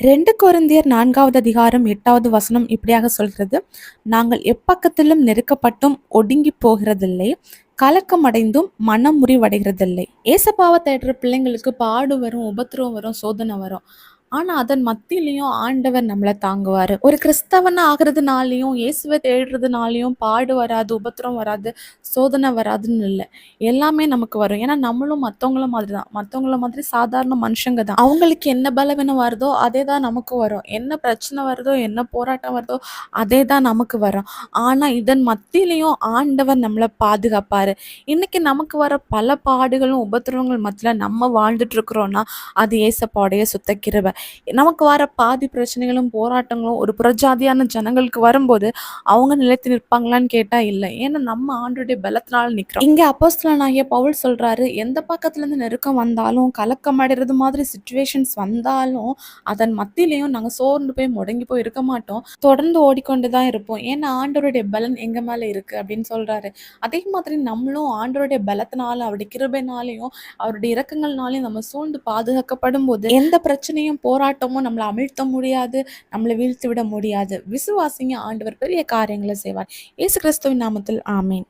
2 கொரிந்தியர் 4வது அதிகாரம் 8வது வசனம் இப்படியாக சொல்கிறது, நாங்கள் எப்பக்கத்திலும் நெருக்கப்பட்டும் ஒடுங்கி போகிறதில்லை, கலக்கமடைந்தும் மனம் முறிவடைகிறதில்லை. ஏசப்பாவை தேடுற பிள்ளைங்களுக்கு பாடு வரும், உபத்திரவம் வரும், சோதனை வரும். ஆனா அதன் மத்தியிலையும் ஆண்டவர் நம்மளை தாங்குவாரு. ஒரு கிறிஸ்தவனா ஆகுறதுனாலையும் இயேசுவை தேடுறதுனாலையும் பாடு வராது, உபத்திரம் வராது, சோதனை வராதுன்னு இல்லை. எல்லாமே நமக்கு வரும். ஏன்னா நம்மளும் மற்றவங்கள மாதிரி தான், மற்றவங்கள மாதிரி சாதாரண மனுஷங்க தான். அவங்களுக்கு என்ன பலவீனம் வருதோ அதே தான் நமக்கு வரும். என்ன பிரச்சனை வருதோ, என்ன போராட்டம் வருதோ அதே தான் நமக்கு வரும். ஆனா இதன் மத்தியிலையும் ஆண்டவர் நம்மளை பாதுகாப்பாரு. இன்னைக்கு நமக்கு வர பல பாடுகளும் உபத்திரவங்கள் மத்தியில நம்ம வாழ்ந்துட்டு இருக்கிறோம்னா அது ஏசப்பாவுடைய சுத்த கிருபை. நமக்கு வர பாதி பிரச்சனைகளும் போராட்டங்களும் ஒரு புறஜாதியான ஜனங்களுக்கு வரும்போது அவங்க நிலைத்து நிற்பாங்களான்னு கேட்டா இல்லை. ஏன்னா நம்ம ஆண்டுடைய பலத்தினால நிற்கிறோம். இங்க அப்போஸ்தலனாகிய பவுல் சொல்றாரு, எந்த பக்கத்துல இருந்து நெருக்கம் வந்தாலும், கலக்கம் அடைறது மாதிரி சுச்சுவேஷன்ஸ் வந்தாலும் அதன் மத்தியிலையும் நாங்க சோர்ந்து போய் முடங்கி போய் இருக்க மாட்டோம், தொடர்ந்து ஓடிக்கொண்டுதான் இருப்போம். ஏன்னா ஆண்டவருடைய பலன் எங்க மேல இருக்கு அப்படின்னு சொல்றாரு. அதே மாதிரி நம்மளும் ஆண்டவருடைய பலத்தினால, அவருடைய கிருபைனாலையும் அவருடைய இரக்கங்கள்னாலையும் நம்ம சூழ்ந்து பாதுகாக்கப்படும் போது எந்த பிரச்சனையும் போராட்டமும் நம்மளை அமிழ்த்த முடியாது, நம்மளை வீழ்த்தி விட முடியாது. விசுவாசிங்க, ஆண்டவர் பெரிய காரியங்களை செய்வார். இயேசு கிறிஸ்துவின் நாமத்தில் ஆமேன்.